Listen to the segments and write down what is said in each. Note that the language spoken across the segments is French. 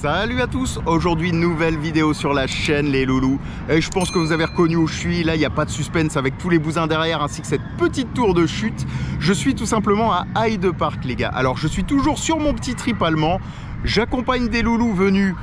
Salut à tous, aujourd'hui nouvelle vidéo sur la chaîne les loulous. Et je pense que vous avez reconnu où je suis, là il n'y a pas de suspense avec tous les bousins derrière ainsi que cette petite tour de chute. Je suis tout simplement à Heide Park les gars. Alors je suis toujours sur mon petit trip allemand, j'accompagne des loulous venus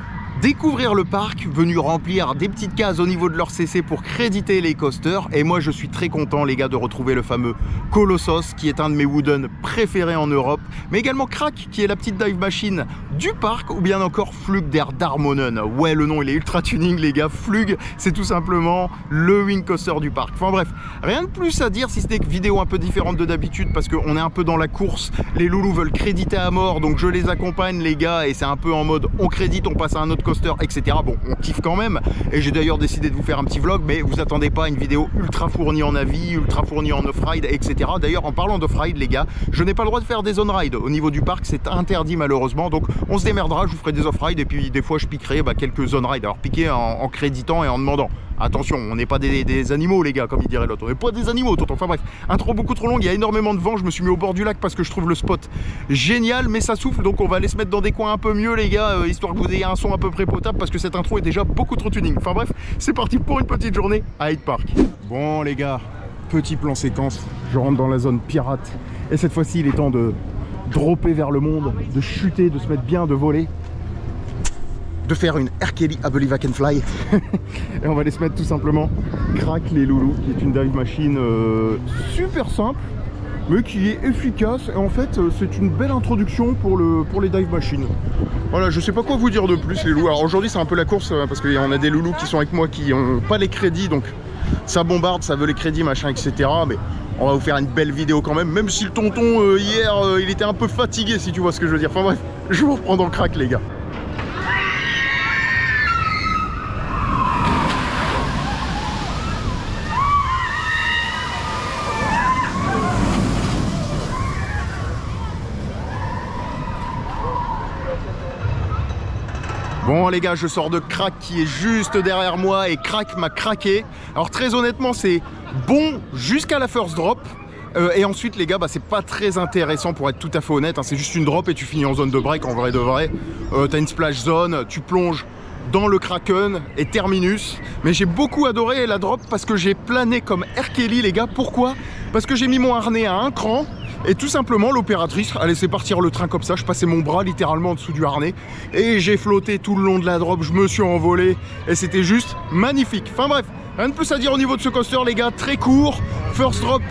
découvrir le parc, venus remplir des petites cases au niveau de leur CC pour créditer les coasters. Et moi je suis très content les gars de retrouver le fameux Colossos qui est un de mes wooden préférés en Europe, mais également Krak qui est la petite dive machine du parc, ou bien encore Flug der Darmonen. Ouais, le nom il est ultra tuning les gars. Flug c'est tout simplement le wing coaster du parc. Enfin bref, rien de plus à dire si ce n'est que vidéo un peu différente de d'habitude parce qu'on est un peu dans la course, les loulous veulent créditer à mort donc je les accompagne les gars et c'est un peu en mode on crédite, on passe à un autre coaster, etc. Bon, on kiffe quand même et j'ai d'ailleurs décidé de vous faire un petit vlog, mais vous attendez pas à une vidéo ultra fournie en avis, ultra fournie en off-ride, etc. D'ailleurs, en parlant d'off-ride, les gars, je n'ai pas le droit de faire des on-ride au niveau du parc, c'est interdit malheureusement, donc on se démerdera, je vous ferai des off-ride et puis des fois je piquerai quelques on-ride, alors piquer en créditant et en demandant. Attention, on n'est pas des animaux les gars, comme il dirait l'autre, on n'est pas des animaux tonton. Enfin bref, intro beaucoup trop longue, il y a énormément de vent, je me suis mis au bord du lac parce que je trouve le spot génial, mais ça souffle, donc on va aller se mettre dans des coins un peu mieux les gars, histoire que vous ayez un son à peu près potable parce que cette intro est déjà beaucoup trop tuning. Enfin bref, c'est parti pour une petite journée à Heide Park. Bon les gars, petit plan séquence, je rentre dans la zone pirate et cette fois-ci il est temps de dropper vers le monde, de chuter, de se mettre bien, de voler, de faire une R. Kelly I Believe I Can Fly. Et on va aller se mettre tout simplement Krak les loulous, qui est une dive machine super simple mais qui est efficace, et en fait c'est une belle introduction pour les dive machines. Voilà, je sais pas quoi vous dire de plus les loulous. Alors aujourd'hui c'est un peu la course parce qu'on a des loulous qui sont avec moi qui n'ont pas les crédits, donc ça bombarde, ça veut les crédits machin etc, mais on va vous faire une belle vidéo quand même, même si le tonton hier il était un peu fatigué si tu vois ce que je veux dire. Enfin bref, je vous reprends dans le Krak les gars. Bon les gars, je sors de Krak qui est juste derrière moi et Krak m'a craqué. Alors très honnêtement c'est bon jusqu'à la first drop. Et ensuite les gars, c'est pas très intéressant pour être tout à fait honnête, hein. C'est juste une drop et tu finis en zone de break en vrai de vrai. T'as une splash zone, tu plonges dans le Kraken et terminus. Mais j'ai beaucoup adoré la drop parce que j'ai plané comme R. Kelly les gars. Pourquoi? Parce que j'ai mis mon harnais à un cran. Et tout simplement l'opératrice a laissé partir le train comme ça, je passais mon bras littéralement en dessous du harnais et j'ai flotté tout le long de la drop, je me suis envolé et c'était juste magnifique. Enfin bref, rien de plus à dire au niveau de ce coaster les gars, très court, first drop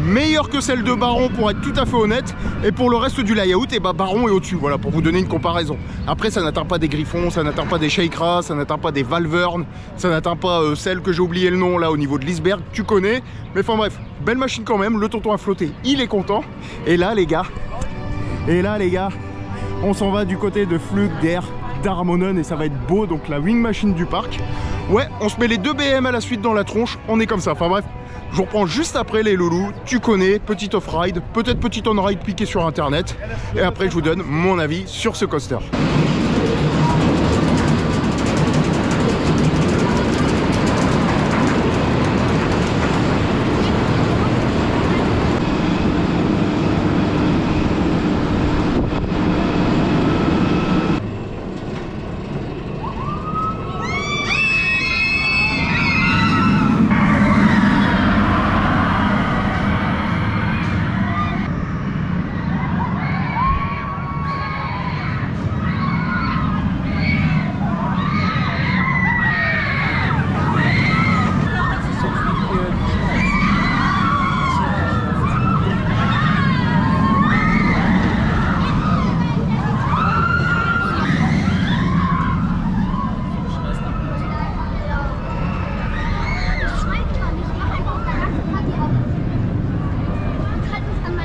meilleure que celle de Baron pour être tout à fait honnête, et pour le reste du layout, et Baron est au-dessus, voilà, pour vous donner une comparaison. Après ça n'atteint pas des Griffons, ça n'atteint pas des Shakera, ça n'atteint pas des Valvern, ça n'atteint pas celle que j'ai oublié le nom là au niveau de l'Iceberg, tu connais, mais enfin bref, belle machine quand même, le tonton a flotté, il est content, et là les gars, on s'en va du côté de Flug der Darmonen et ça va être beau, donc la wing machine du parc. Ouais, on se met les deux BM à la suite dans la tronche, on est comme ça, enfin bref. Je vous reprends juste après les loulous, tu connais, petit off-ride, peut-être petit on-ride piqué sur internet, et après je vous donne mon avis sur ce coaster.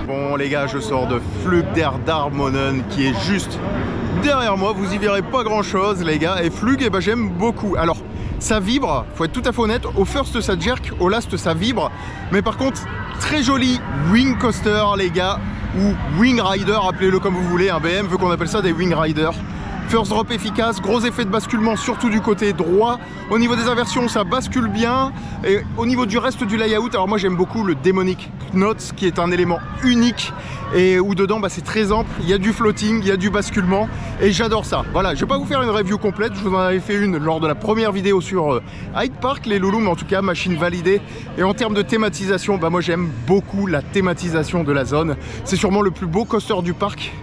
Bon les gars, je sors de Flug der Darmonen qui est juste derrière moi, vous y verrez pas grand chose les gars, et Flug j'aime beaucoup. Alors ça vibre, faut être tout à fait honnête, au first ça jerk, au last ça vibre, mais par contre très joli wing coaster les gars, ou wing rider, appelez-le comme vous voulez, un BM veut qu'on appelle ça des wing riders. First drop efficace, gros effet de basculement surtout du côté droit. Au niveau des inversions, ça bascule bien. Et au niveau du reste du layout, alors moi j'aime beaucoup le Demonic Knot qui est un élément unique et où dedans bah, c'est très ample, il y a du floating, il y a du basculement et j'adore ça. Voilà, je vais pas vous faire une review complète, je vous en avais fait une lors de la première vidéo sur Hyde Park, les loulous, mais en tout cas machine validée. Et en termes de thématisation, bah, moi j'aime beaucoup la thématisation de la zone. C'est sûrement le plus beau coaster du parc.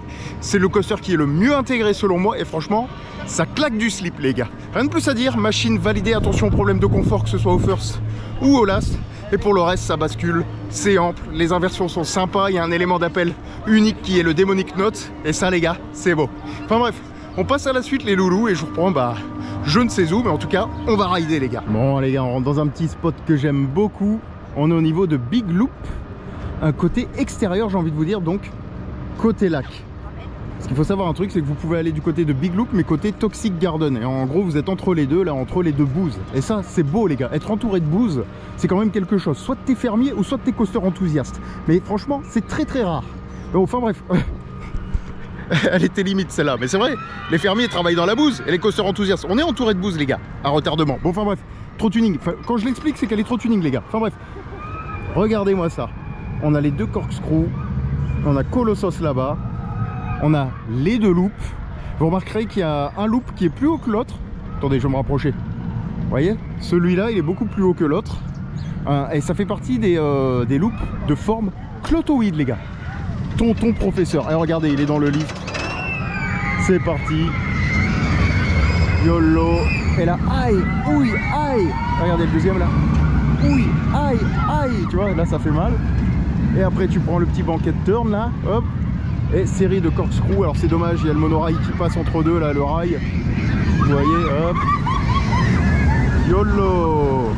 C'est le coaster qui est le mieux intégré selon moi et franchement, ça claque du slip les gars. Rien de plus à dire, machine validée, attention aux problèmes de confort que ce soit au first ou au last. Et pour le reste, ça bascule, c'est ample, les inversions sont sympas, il y a un élément d'appel unique qui est le Demonic Knot. Et ça les gars, c'est beau. Enfin bref, on passe à la suite les loulous et je vous reprends bah je ne sais où, mais en tout cas, on va rider les gars. Bon les gars, on rentre dans un petit spot que j'aime beaucoup. On est au niveau de Big Loop, un côté extérieur j'ai envie de vous dire, donc côté lac. Ce qu'il faut savoir un truc, c'est que vous pouvez aller du côté de Big Loop, mais côté Toxic Garden. Et en gros, vous êtes entre les deux, là, entre les deux bouses. Et ça, c'est beau, les gars. Être entouré de bouses, c'est quand même quelque chose. Soit t'es fermier, ou soit t'es coaster enthousiaste. Mais franchement, c'est très très rare. Bon, enfin bref. Elle était limite, celle-là. Mais c'est vrai, les fermiers travaillent dans la bouse, et les coasters enthousiastes. On est entouré de bouses, les gars, à retardement. Bon, enfin bref, trop tuning. Enfin, quand je l'explique, c'est qu'elle est trop tuning, les gars. Enfin bref, regardez-moi ça. On a les deux corkscrews, on a Colossus là-bas. On a les deux loops. Vous remarquerez qu'il y a un loop qui est plus haut que l'autre. Attendez, je vais me rapprocher. Vous voyez, celui-là, il est beaucoup plus haut que l'autre. Et ça fait partie des loops de forme clotoïde, les gars. Tonton professeur. Et regardez, il est dans le lift. C'est parti. YOLO. Et là, aïe, ouille, aïe. Regardez le deuxième là. Ouille, aïe, aïe. Tu vois, là, ça fait mal. Et après, tu prends le petit banquet de turn là. Hop. Et série de corkscrew, alors c'est dommage, il y a le monorail qui passe entre deux là, le rail. Vous voyez, hop. YOLO.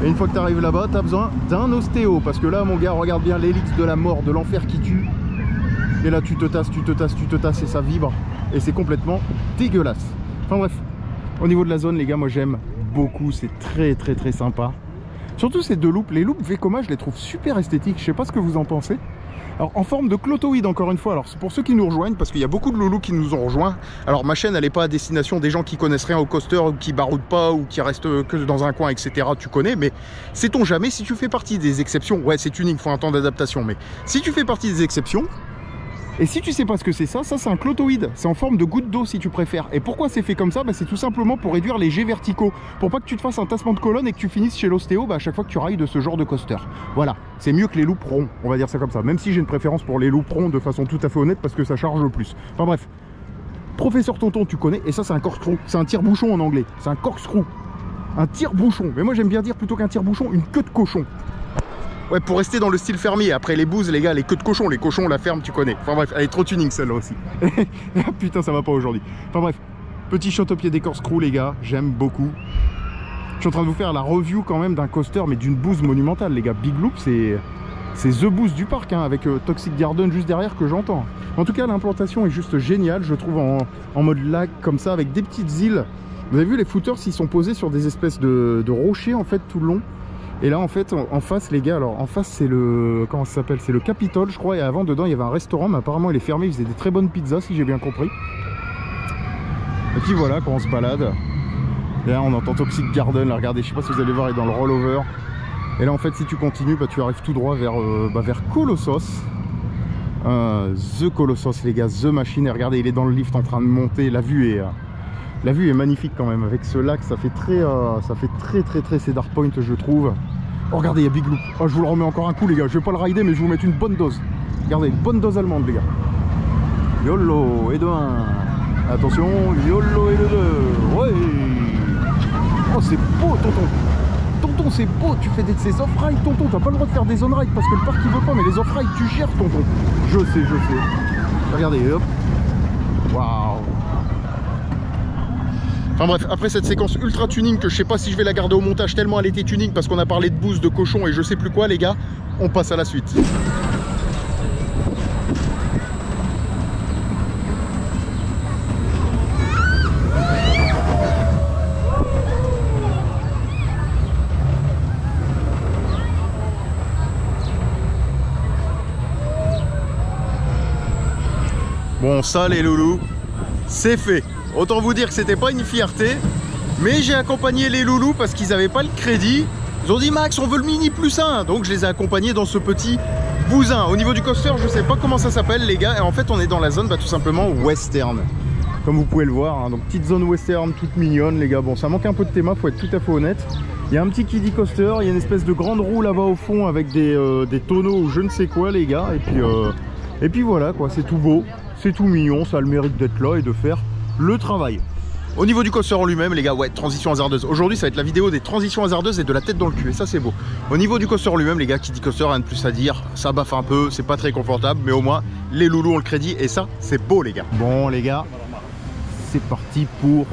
Et une fois que tu arrives là-bas, tu as besoin d'un ostéo. Parce que là, mon gars, regarde bien l'élite de la mort, de l'enfer qui tue. Et là, tu te tasses, tu te tasses, tu te tasses et ça vibre. Et c'est complètement dégueulasse. Enfin bref, au niveau de la zone, les gars, moi j'aime beaucoup. C'est très très très sympa. Surtout ces deux loops. Les loops Vekoma, je les trouve super esthétiques. Je sais pas ce que vous en pensez. Alors en forme de clotoïde encore une fois, alors c'est pour ceux qui nous rejoignent, parce qu'il y a beaucoup de loulous qui nous ont rejoints. Alors ma chaîne elle n'est pas à destination des gens qui connaissent rien au coaster, ou qui baroudent pas, ou qui restent que dans un coin, etc. Tu connais, mais sait-on jamais, si tu fais partie des exceptions, ouais c'est unique, faut un temps d'adaptation, mais si tu fais partie des exceptions, et si tu sais pas ce que c'est ça c'est un clotoïde, c'est en forme de goutte d'eau si tu préfères. Et pourquoi c'est fait comme ça? Bah, c'est tout simplement pour réduire les jets verticaux, pour pas que tu te fasses un tassement de colonne et que tu finisses chez l'ostéo à chaque fois que tu railles de ce genre de coaster. Voilà, c'est mieux que les loops ronds, on va dire ça comme ça, même si j'ai une préférence pour les loops ronds de façon tout à fait honnête parce que ça charge le plus. Enfin bref, professeur tonton tu connais, et ça c'est un corkscrew, c'est un tire-bouchon en anglais, c'est un corkscrew, un tire-bouchon, mais moi j'aime bien dire plutôt qu'un tire-bouchon, une queue de cochon. Ouais, pour rester dans le style fermier. Après les bouses, les gars, les queues de cochon, les cochons, la ferme, tu connais. Enfin bref, elle est trop tuning celle-là aussi. Putain, ça va pas aujourd'hui. Enfin bref, petit shot au pied des corkscrews, les gars, j'aime beaucoup. Je suis en train de vous faire la review quand même d'un coaster, mais d'une bouse monumentale, les gars. Big Loop, c'est The Boost du parc, hein, avec Toxic Garden juste derrière que j'entends. En tout cas, l'implantation est juste géniale, je trouve, en mode lac, comme ça, avec des petites îles. Vous avez vu, les footers, ils sont posés sur des espèces de rochers, en fait, tout le long. Et là en fait en face les gars, alors en face c'est le, comment ça s'appelle, c'est le Capitole je crois, et avant dedans il y avait un restaurant mais apparemment il est fermé, il faisait des très bonnes pizzas si j'ai bien compris. Et puis voilà, quand on se balade, et là on entend Toxic Garden, là, regardez, je sais pas si vous allez voir, il est dans le rollover. Et là en fait si tu continues, bah, tu arrives tout droit vers Colossus. The Colossus les gars, The Machine, et regardez il est dans le lift en train de monter, la vue est magnifique quand même, avec ce lac, ça fait très Cedar Point je trouve. Oh regardez, il y a Big Loop, oh, je vous le remets encore un coup les gars, je vais pas le rider mais je vais vous mettre une bonne dose. Regardez, une bonne dose allemande les gars. YOLO, et de 1. Attention, YOLO et de 2. Ouais. Oh c'est beau tonton. Tonton c'est beau, tu fais ces off-ride tonton, t'as pas le droit de faire des on-ride parce que le parc il veut pas, mais les off-ride tu gères tonton. Je sais. Regardez, hop. Waouh. Enfin bref, après cette séquence ultra tuning que je sais pas si je vais la garder au montage tellement elle était tuning parce qu'on a parlé de boost, de cochon et je sais plus quoi les gars, on passe à la suite. Bon ça les loulous, c'est fait. Autant vous dire que c'était pas une fierté. Mais j'ai accompagné les loulous parce qu'ils n'avaient pas le crédit. Ils ont dit Max, on veut le mini +1. Donc je les ai accompagnés dans ce petit bousin. Au niveau du coaster, je sais pas comment ça s'appelle les gars. Et en fait on est dans la zone tout simplement western. Comme vous pouvez le voir, hein. Donc petite zone western toute mignonne les gars. Bon, ça manque un peu de théma, faut être tout à fait honnête. Il y a un petit kiddie coaster, il y a une espèce de grande roue là-bas au fond avec des tonneaux ou je ne sais quoi les gars. Et puis voilà quoi, c'est tout beau, c'est tout mignon, ça a le mérite d'être là et de faire le travail. Au niveau du coaster en lui-même, les gars, ouais, transition hasardeuse. Aujourd'hui, ça va être la vidéo des transitions hasardeuses et de la tête dans le cul. Et ça, c'est beau. Au niveau du coaster en lui-même, les gars, qui dit coaster, rien de plus à dire. Ça baffe un peu, c'est pas très confortable, mais au moins, les loulous ont le crédit. Et ça, c'est beau, les gars. Bon, les gars, c'est parti pour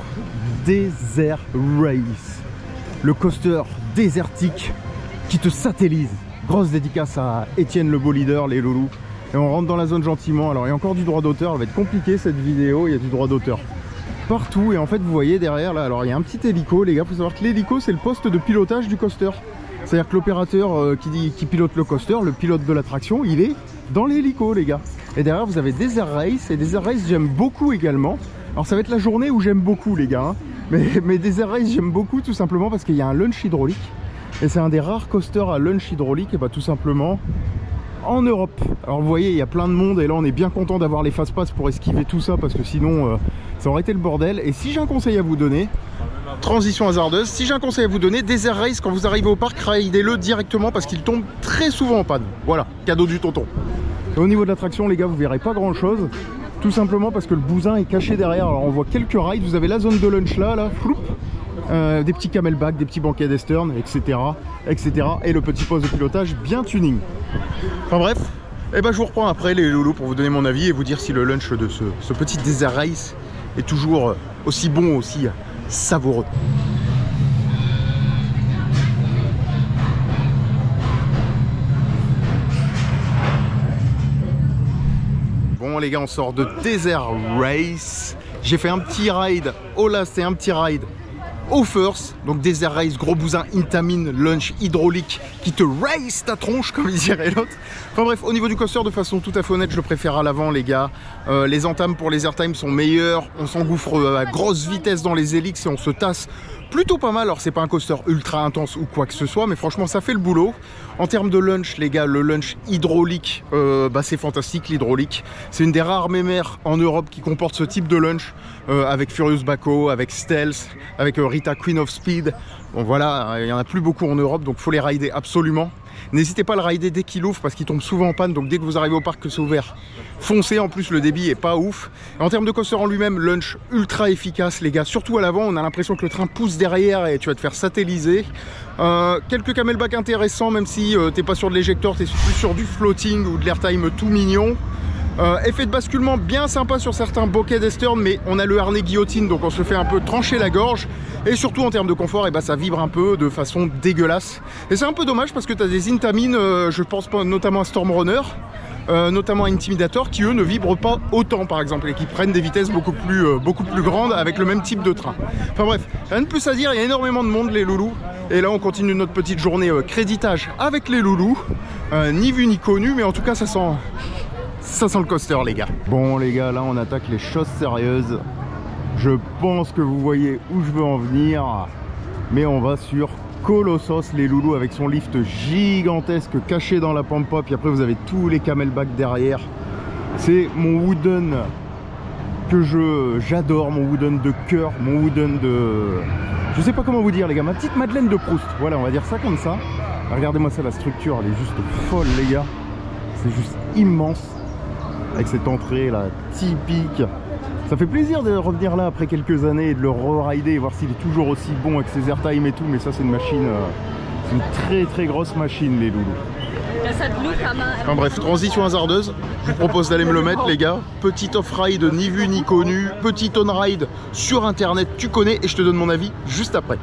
Desert Race. Le coaster désertique qui te satellise. Grosse dédicace à Étienne le beau leader, les loulous. Et on rentre dans la zone gentiment. Alors, il y a encore du droit d'auteur. Elle va être compliquée, cette vidéo. Il y a du droit d'auteur partout et en fait vous voyez derrière là, alors il y a un petit hélico les gars, faut savoir que l'hélico c'est le poste de pilotage du coaster, c'est à dire que l'opérateur qui pilote le coaster, le pilote de l'attraction, il est dans l'hélico les gars. Et derrière vous avez Desert Race, et Desert Race j'aime beaucoup également. Alors ça va être la journée où j'aime beaucoup les gars, hein. mais Desert Race j'aime beaucoup tout simplement parce qu'il y a un launch hydraulique et c'est un des rares coasters à launch hydraulique et bah tout simplement en Europe. Alors vous voyez il y a plein de monde et là on est bien content d'avoir les fast-pass pour esquiver tout ça parce que sinon ça aurait été le bordel. Et si j'ai un conseil à vous donner, transition hasardeuse, si j'ai un conseil à vous donner, Desert Race quand vous arrivez au parc, raidez-le directement parce qu'il tombe très souvent en panne. Voilà, cadeau du tonton. Et au niveau de l'attraction les gars vous verrez pas grand chose, tout simplement parce que le bousin est caché derrière. Alors on voit quelques rides, vous avez la zone de lunch là, floup, des petits camelbacks, des petits banquets d'Estern, etc., etc. Et le petit poste de pilotage bien tuning. Enfin bref, et ben je vous reprends après les loulous pour vous donner mon avis et vous dire si le lunch de ce petit Desert Race est toujours aussi bon, aussi savoureux. Bon les gars, on sort de Desert Race. J'ai fait un petit ride au last et un petit ride au first. Donc Desert Race, gros bousin, Intamin, lunch hydraulique qui te race ta tronche comme dirait l'autre. Enfin bref, au niveau du coaster de façon tout à fait honnête, je le préfère à l'avant les gars. Les entames pour les airtime sont meilleurs. On s'engouffre à grosse vitesse dans les hélix et on se tasse plutôt pas mal. Alors c'est pas un coaster ultra intense ou quoi que ce soit, mais franchement ça fait le boulot. En termes de lunch les gars, le lunch hydraulique, c'est fantastique l'hydraulique. C'est une des rares mémères en Europe qui comporte ce type de lunch, avec Furious Baco, avec Stealth, avec Rita Queen of Speed. Bon voilà, il n'y en a plus beaucoup en Europe, donc faut les rider absolument. N'hésitez pas à le rider dès qu'il ouvre parce qu'il tombe souvent en panne, donc dès que vous arrivez au parc que c'est ouvert, foncez. En plus le débit est pas ouf. Et en termes de coaster en lui-même, lunch ultra efficace les gars, surtout à l'avant. On a l'impression que le train pousse derrière et tu vas te faire satelliser. Quelques camelbacks intéressants, même si t'es pas sur de l'éjecteur, t'es plus sur du floating ou de l'airtime tout mignon. Effet de basculement bien sympa sur certains bokeh d'Estern, mais on a le harnais guillotine donc on se fait un peu trancher la gorge. Et surtout en termes de confort, ça vibre un peu de façon dégueulasse. Et c'est un peu dommage parce que tu as des Intamin, je pense notamment à Storm Runner, notamment à Intimidator, qui eux ne vibrent pas autant par exemple et qui prennent des vitesses beaucoup plus grandes avec le même type de train. Enfin bref, rien de plus à dire, il y a énormément de monde les loulous. Et là on continue notre petite journée créditage avec les loulous. Ni vu ni connu, mais en tout cas ça sent le coaster les gars. Bon les gars, là on attaque les choses sérieuses. Je pense que vous voyez où je veux en venir. Mais on va sur Colossos les loulous avec son lift gigantesque caché dans la pampa. Puis après vous avez tous les camelbacks derrière. C'est mon wooden que j'adore, mon wooden de cœur, mon wooden de... Je sais pas comment vous dire les gars, ma petite Madeleine de Proust. Voilà, on va dire ça comme ça. Regardez-moi ça, la structure elle est juste folle les gars. C'est juste immense. Avec cette entrée là typique. Ça fait plaisir de revenir là après quelques années et de le re-rider et voir s'il est toujours aussi bon avec ses airtime et tout. Mais ça c'est une machine, c'est une très très grosse machine les loulous. Enfin bref, transition hasardeuse. Je vous propose d'aller me le mettre les gars. Petit off-ride ni vu ni connu. Petit on-ride sur internet, tu connais, et je te donne mon avis juste après.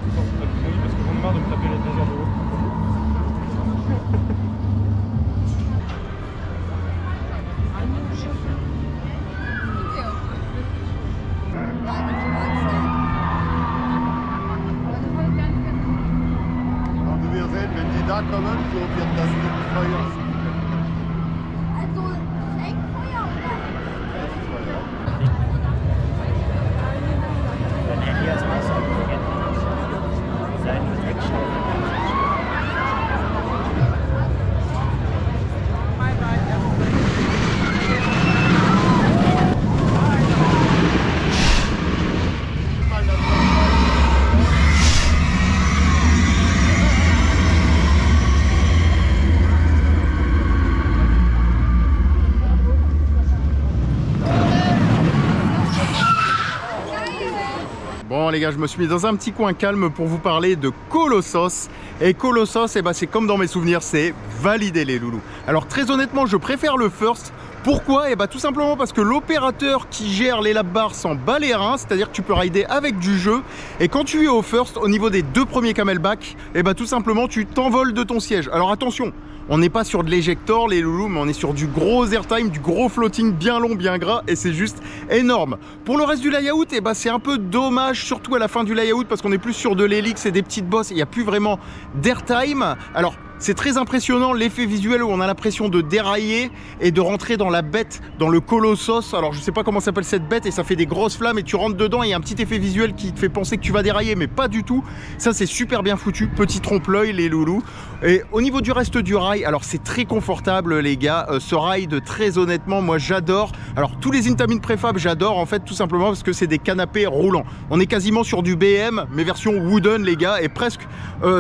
Bon les gars, je me suis mis dans un petit coin calme pour vous parler de Colossos. Et Colossos, eh ben, c'est comme dans mes souvenirs, c'est validé les loulous. Alors très honnêtement, je préfère le First. Pourquoi? Eh ben, tout simplement parce que l'opérateur qui gère les lap bars s'en bat les reins, c'est-à-dire que tu peux rider avec du jeu. Et quand tu es au First, au niveau des 2 premiers camelback, eh ben, tout simplement tu t'envoles de ton siège. Alors attention, on n'est pas sur de l'éjector les loulous, mais on est sur du gros airtime, du gros floating bien long, bien gras, et c'est juste énorme. Pour le reste du layout, eh ben, c'est un peu dommage, surtout à la fin du layout, parce qu'on est plus sur de l'hélix et des petites bosses, il n'y a plus vraiment d'airtime. Alors c'est très impressionnant l'effet visuel où on a l'impression de dérailler et de rentrer dans la bête, dans le Colossos. Alors je sais pas comment s'appelle cette bête et ça fait des grosses flammes et tu rentres dedans et il y a un petit effet visuel qui te fait penser que tu vas dérailler, mais pas du tout. Ça c'est super bien foutu, petit trompe-l'œil les loulous. Et au niveau du reste du rail, alors c'est très confortable les gars, ce ride très honnêtement moi j'adore. Alors tous les Intamin préfab j'adore en fait tout simplement parce que c'est des canapés roulants. On est quasiment sur du BM mais version wooden les gars et presque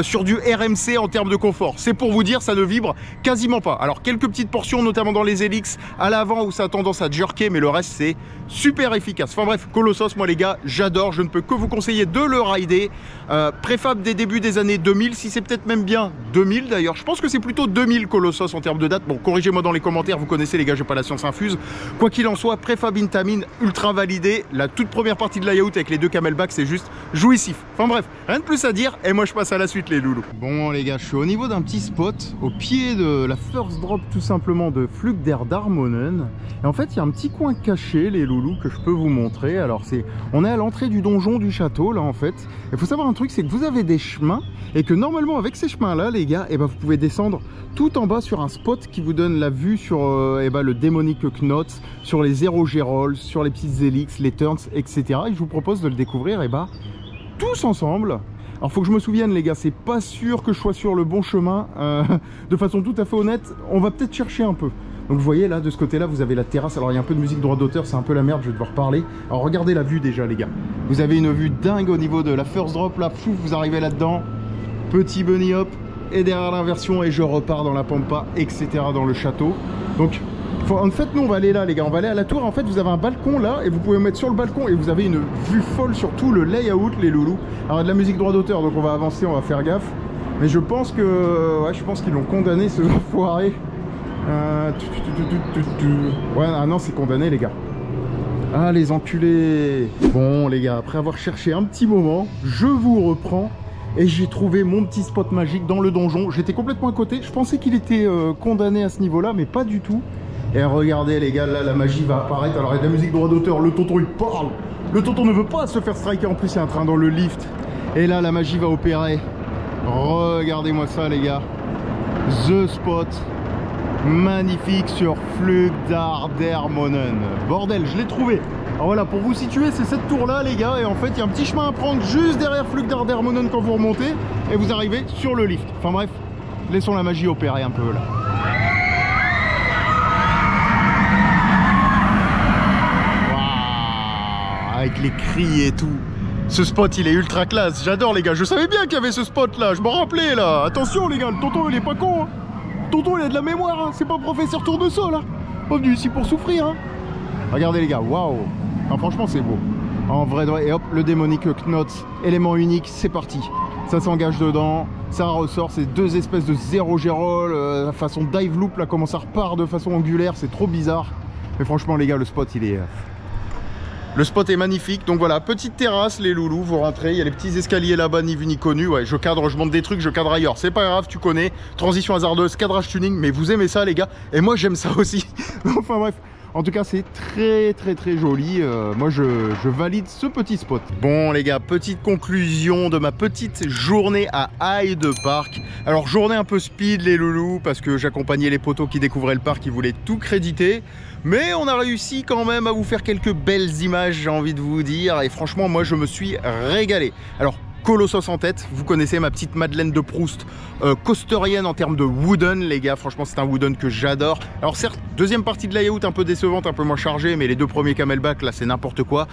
sur du RMC en termes de confort. C'est pour vous dire, ça ne vibre quasiment pas. Alors quelques petites portions, notamment dans les hélix à l'avant où ça a tendance à jerker, mais le reste c'est super efficace. Enfin bref, Colossos, moi les gars, j'adore. Je ne peux que vous conseiller de le rider. Préfab des débuts des années 2000, si c'est peut-être même bien 2000 d'ailleurs. Je pense que c'est plutôt 2000 Colossos en termes de date. Bon, corrigez-moi dans les commentaires, vous connaissez les gars, j'ai pas la science infuse. Quoi qu'il en soit, préfab Intamin ultra validé. La toute première partie de layout avec les 2 camelbacks, c'est juste jouissif. Enfin bref, rien de plus à dire. Et moi je passe à la suite les loulous. Bon les gars, je suis au niveau d'un petit spot au pied de la first drop tout simplement de Flugderdharmonen. Et en fait il y a un petit coin caché les loulous que je peux vous montrer. Alors on est à l'entrée du donjon du château là en fait. Il faut savoir un truc, c'est que vous avez des chemins et que normalement avec ces chemins là les gars, et ben, vous pouvez descendre tout en bas sur un spot qui vous donne la vue sur le démonique Knots, sur les Zero Gerolls, sur les petites hélix, les turns, etc. Et je vous propose de le découvrir tous ensemble. Alors faut que je me souvienne les gars, c'est pas sûr que je sois sur le bon chemin. De façon tout à fait honnête, on va peut-être chercher un peu. Donc vous voyez là, de ce côté-là, vous avez la terrasse. Alors il y a un peu de musique droit d'auteur, c'est un peu la merde, je vais devoir parler. Alors regardez la vue déjà les gars. Vous avez une vue dingue au niveau de la first drop là, pouf, vous arrivez là-dedans. Petit bunny hop, et derrière l'inversion, et je repars dans la pampa, etc. dans le château. Donc en fait nous on va aller là les gars, on va aller à la tour. En fait vous avez un balcon là et vous pouvez mettre sur le balcon et vous avez une vue folle sur tout le layout les loulous. Alors de la musique droit d'auteur donc on va avancer, on va faire gaffe. Mais je pense que ouais, je pense qu'ils l'ont condamné ce enfoiré. Ouais ah non c'est condamné les gars. Ah les enculés. Bon les gars, après avoir cherché un petit moment, je vous reprends. Et j'ai trouvé mon petit spot magique dans le donjon. J'étais complètement à côté, je pensais qu'il était condamné à ce niveau là mais pas du tout. Et regardez les gars, là la magie va apparaître. Alors il y a de la musique droit d'auteur, le tonton il parle. Le tonton ne veut pas se faire striker, en plus il y a un train dans le lift. Et là la magie va opérer. Regardez-moi ça les gars. The spot magnifique sur Flugderdharmonen. Bordel, je l'ai trouvé. Alors voilà, pour vous situer, c'est cette tour là les gars. Et en fait il y a un petit chemin à prendre juste derrière Flugderdharmonen quand vous remontez. Et vous arrivez sur le lift. Enfin bref, laissons la magie opérer un peu là. Avec les cris et tout. Ce spot il est ultra classe, j'adore les gars. Je savais bien qu'il y avait ce spot là, je me rappelais là. Attention les gars, le tonton il est pas con hein. Le tonton il a de la mémoire hein. C'est pas professeur Tournesol hein. Pas venu ici pour souffrir hein. Regardez les gars, waouh. Franchement c'est beau. En vrai de vrai, et hop, le démonique Knots, élément unique, c'est parti. Ça s'engage dedans, ça ressort, c'est 2 espèces de Zero Geroll, la façon dive loop là, comment ça repart de façon angulaire, c'est trop bizarre. Mais franchement les gars, le spot il est... Le spot est magnifique, donc voilà, petite terrasse les loulous, vous rentrez, il y a les petits escaliers là-bas, ni vu ni connu, ouais, je cadre, je monte des trucs, je cadre ailleurs, c'est pas grave, tu connais, transition hasardeuse, cadrage tuning, mais vous aimez ça les gars, et moi j'aime ça aussi, enfin bref, en tout cas c'est très joli, moi je valide ce petit spot. Bon les gars, petite conclusion de ma petite journée à Hyde Park. Alors journée un peu speed les loulous, parce que j'accompagnais les potos qui découvraient le parc, qui voulaient tout créditer. Mais on a réussi quand même à vous faire quelques belles images, j'ai envie de vous dire. Et franchement, moi, je me suis régalé. Alors, Colossos en tête, vous connaissez ma petite Madeleine de Proust coasterienne en termes de wooden, les gars, franchement c'est un wooden que j'adore. Alors certes, deuxième partie de layout un peu décevante, un peu moins chargée, mais les deux premiers camelback là c'est n'importe quoi.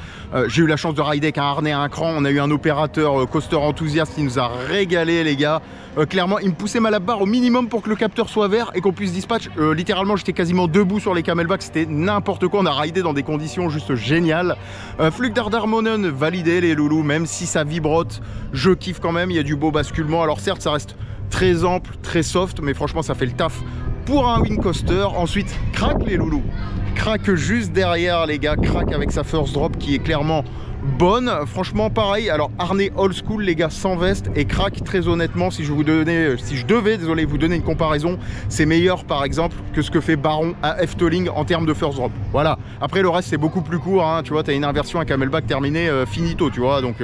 J'ai eu la chance de rider avec un harnais à un cran, on a eu un opérateur coaster enthousiaste qui nous a régalé les gars. Clairement il me poussait ma lap bar au minimum pour que le capteur soit vert et qu'on puisse dispatch. Littéralement j'étais quasiment debout sur les camelback, c'était n'importe quoi, on a ridé dans des conditions juste géniales. Flugdar Darmonen validé les loulous, même si ça vibrote, je kiffe quand même, il y a du beau basculement. Alors certes ça reste très ample, très soft, mais franchement ça fait le taf pour un wing coaster. Ensuite, Crack les loulous, Crack juste derrière les gars, Crack avec sa first drop qui est clairement bonne, franchement pareil. Alors harnais old school les gars, sans veste, et Crack très honnêtement si je devais désolé vous donner une comparaison, c'est meilleur par exemple que ce que fait Baron à Efteling en termes de first drop. Voilà, après le reste c'est beaucoup plus court hein. Tu vois, tu as une inversion, un camelback terminé finito, tu vois, donc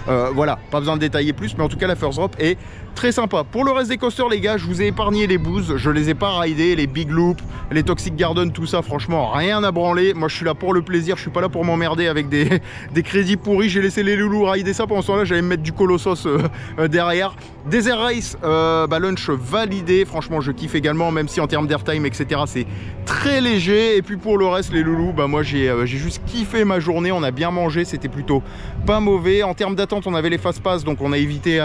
voilà, pas besoin de détailler plus, mais en tout cas la first drop est très sympa. Pour le reste des coasters les gars, je vous ai épargné les boosts, je les ai pas ridés, les Big Loop, les Toxic Garden, tout ça franchement rien à branler. Moi je suis là pour le plaisir, je suis pas là pour m'emmerder avec des crédits pourris. J'ai laissé les loulous rider ça, pendant ce temps là j'allais me mettre du Colossos derrière. Desert Race, lunch validé, franchement je kiffe également, même si en termes d'airtime etc c'est très léger. Et puis pour le reste les loulous, moi j'ai juste kiffé ma journée, on a bien mangé, c'était plutôt pas mauvais. En termes d'attente on avait les fast pass, donc on a évité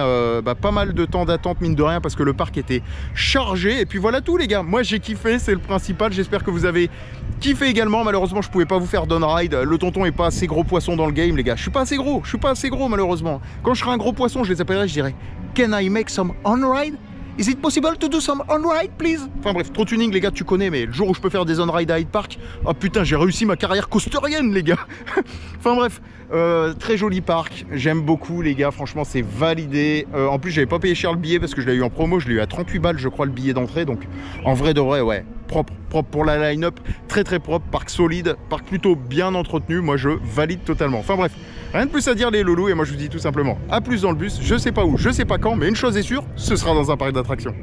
pas mal de temps d'attente mine de rien parce que le parc était chargé. Et puis voilà tout les gars, moi j'ai kiffé, c'est le principal. J'espère que vous avez kiffé également. Malheureusement je pouvais pas vous faire down ride, le tonton est pas assez gros poisson dans le game les gars, je suis pas assez gros malheureusement. Quand je serai un gros poisson je les appellerai, je dirais can I make some on ride? Is it possible to do some on-ride, please? Enfin bref, trop tuning les gars, tu connais, mais le jour où je peux faire des on-ride à Hyde Park, oh putain, j'ai réussi ma carrière coasterienne les gars. Enfin bref, très joli parc, j'aime beaucoup les gars, franchement c'est validé. En plus j'avais pas payé cher le billet parce que je l'ai eu en promo, je l'ai eu à 38 balles je crois le billet d'entrée, donc en vrai de vrai ouais, propre pour la line-up, très propre, parc solide, parc plutôt bien entretenu, moi je valide totalement. Enfin bref, rien de plus à dire les loulous, et moi je vous dis tout simplement à plus dans le bus, je sais pas où, je sais pas quand, mais une chose est sûre, ce sera dans un parc d'attractions.